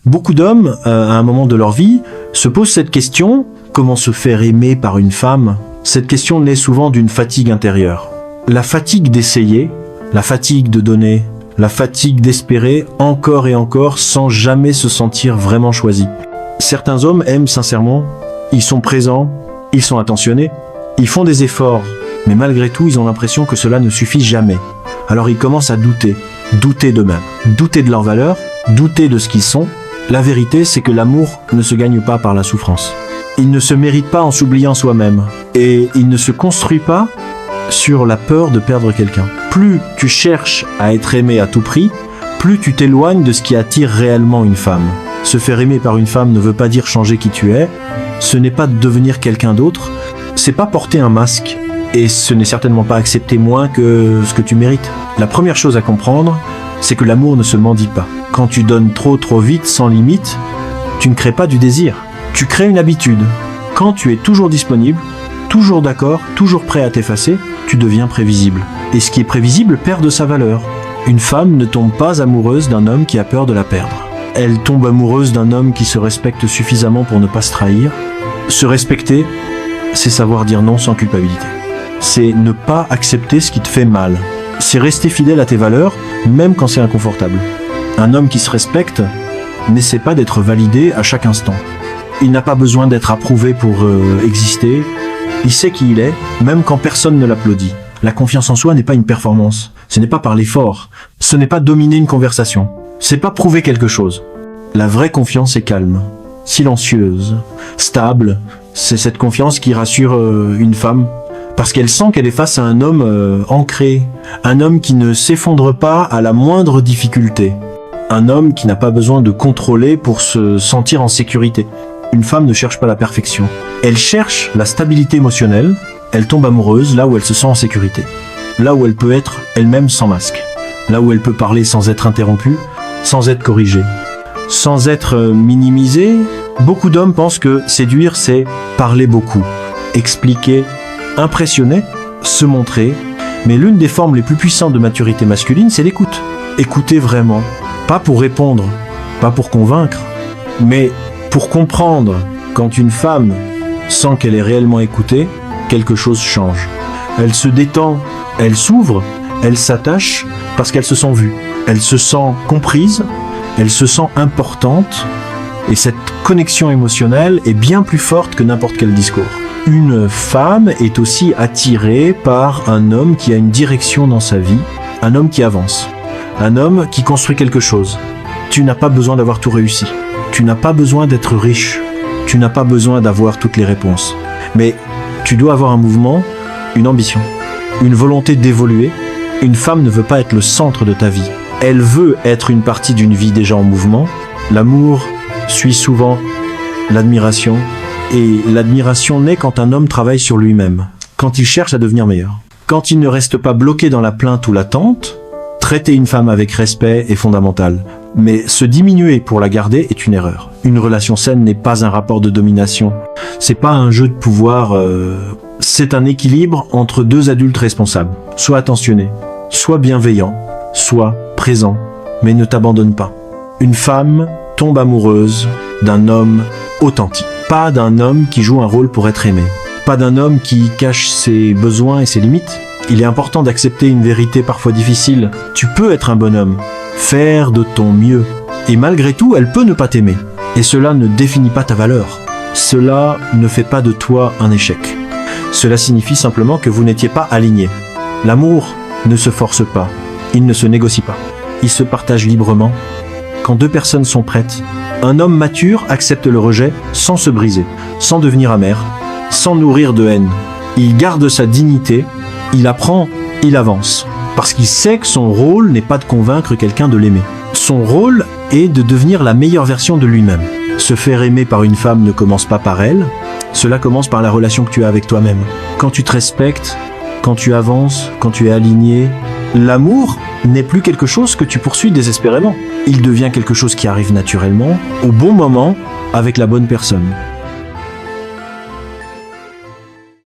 Beaucoup d'hommes, à un moment de leur vie, se posent cette question, comment se faire aimer par une femme? Cette question naît souvent d'une fatigue intérieure. La fatigue d'essayer, la fatigue de donner, la fatigue d'espérer encore et encore sans jamais se sentir vraiment choisi. Certains hommes aiment sincèrement, ils sont présents, ils sont attentionnés, ils font des efforts, mais malgré tout, ils ont l'impression que cela ne suffit jamais. Alors ils commencent à douter d'eux-mêmes, douter de leur valeur, douter de ce qu'ils sont. La vérité, c'est que l'amour ne se gagne pas par la souffrance. Il ne se mérite pas en s'oubliant soi-même, et il ne se construit pas sur la peur de perdre quelqu'un. Plus tu cherches à être aimé à tout prix, plus tu t'éloignes de ce qui attire réellement une femme. Se faire aimer par une femme ne veut pas dire changer qui tu es, ce n'est pas devenir quelqu'un d'autre, c'est pas porter un masque, et ce n'est certainement pas accepter moins que ce que tu mérites. La première chose à comprendre, c'est que l'amour ne se mendie pas. Quand tu donnes trop vite, sans limite, tu ne crées pas du désir, tu crées une habitude. Quand tu es toujours disponible, toujours d'accord, toujours prêt à t'effacer, tu deviens prévisible. Et ce qui est prévisible perd de sa valeur. Une femme ne tombe pas amoureuse d'un homme qui a peur de la perdre. Elle tombe amoureuse d'un homme qui se respecte suffisamment pour ne pas se trahir. Se respecter, c'est savoir dire non sans culpabilité. C'est ne pas accepter ce qui te fait mal. C'est rester fidèle à tes valeurs, même quand c'est inconfortable. Un homme qui se respecte n'essaie pas d'être validé à chaque instant. Il n'a pas besoin d'être approuvé pour exister. Il sait qui il est, même quand personne ne l'applaudit. La confiance en soi n'est pas une performance. Ce n'est pas par l'effort. Ce n'est pas dominer une conversation. C'est pas prouver quelque chose. La vraie confiance est calme, silencieuse, stable. C'est cette confiance qui rassure une femme. Parce qu'elle sent qu'elle est face à un homme ancré. Un homme qui ne s'effondre pas à la moindre difficulté. Un homme qui n'a pas besoin de contrôler pour se sentir en sécurité. Une femme ne cherche pas la perfection. Elle cherche la stabilité émotionnelle. Elle tombe amoureuse là où elle se sent en sécurité. Là où elle peut être elle-même sans masque. Là où elle peut parler sans être interrompue, sans être corrigée, sans être minimisée. Beaucoup d'hommes pensent que séduire, c'est parler beaucoup, expliquer, impressionner, se montrer. Mais l'une des formes les plus puissantes de maturité masculine, c'est l'écoute. Écouter vraiment. Pas pour répondre, pas pour convaincre, mais pour comprendre. Quand une femme sent qu'elle est réellement écoutée, quelque chose change. Elle se détend, elle s'ouvre, elle s'attache parce qu'elle se sent vue. Elle se sent comprise, elle se sent importante. Et cette connexion émotionnelle est bien plus forte que n'importe quel discours. Une femme est aussi attirée par un homme qui a une direction dans sa vie, un homme qui avance. Un homme qui construit quelque chose. Tu n'as pas besoin d'avoir tout réussi. Tu n'as pas besoin d'être riche. Tu n'as pas besoin d'avoir toutes les réponses. Mais tu dois avoir un mouvement, une ambition, une volonté d'évoluer. Une femme ne veut pas être le centre de ta vie. Elle veut être une partie d'une vie déjà en mouvement. L'amour suit souvent l'admiration. Et l'admiration naît quand un homme travaille sur lui-même. Quand il cherche à devenir meilleur. Quand il ne reste pas bloqué dans la plainte ou l'attente. Traiter une femme avec respect est fondamental, mais se diminuer pour la garder est une erreur. Une relation saine n'est pas un rapport de domination, c'est pas un jeu de pouvoir, c'est un équilibre entre deux adultes responsables. Sois attentionné, sois bienveillant, sois présent, mais ne t'abandonne pas. Une femme tombe amoureuse d'un homme authentique, pas d'un homme qui joue un rôle pour être aimé, pas d'un homme qui cache ses besoins et ses limites. Il est important d'accepter une vérité parfois difficile. Tu peux être un bonhomme, faire de ton mieux. Et malgré tout, elle peut ne pas t'aimer. Et cela ne définit pas ta valeur. Cela ne fait pas de toi un échec. Cela signifie simplement que vous n'étiez pas alignés. L'amour ne se force pas. Il ne se négocie pas. Il se partage librement. Quand deux personnes sont prêtes, un homme mature accepte le rejet sans se briser, sans devenir amer, sans nourrir de haine. Il garde sa dignité. Il apprend, il avance, parce qu'il sait que son rôle n'est pas de convaincre quelqu'un de l'aimer. Son rôle est de devenir la meilleure version de lui-même. Se faire aimer par une femme ne commence pas par elle, cela commence par la relation que tu as avec toi-même. Quand tu te respectes, quand tu avances, quand tu es aligné, l'amour n'est plus quelque chose que tu poursuis désespérément. Il devient quelque chose qui arrive naturellement, au bon moment, avec la bonne personne.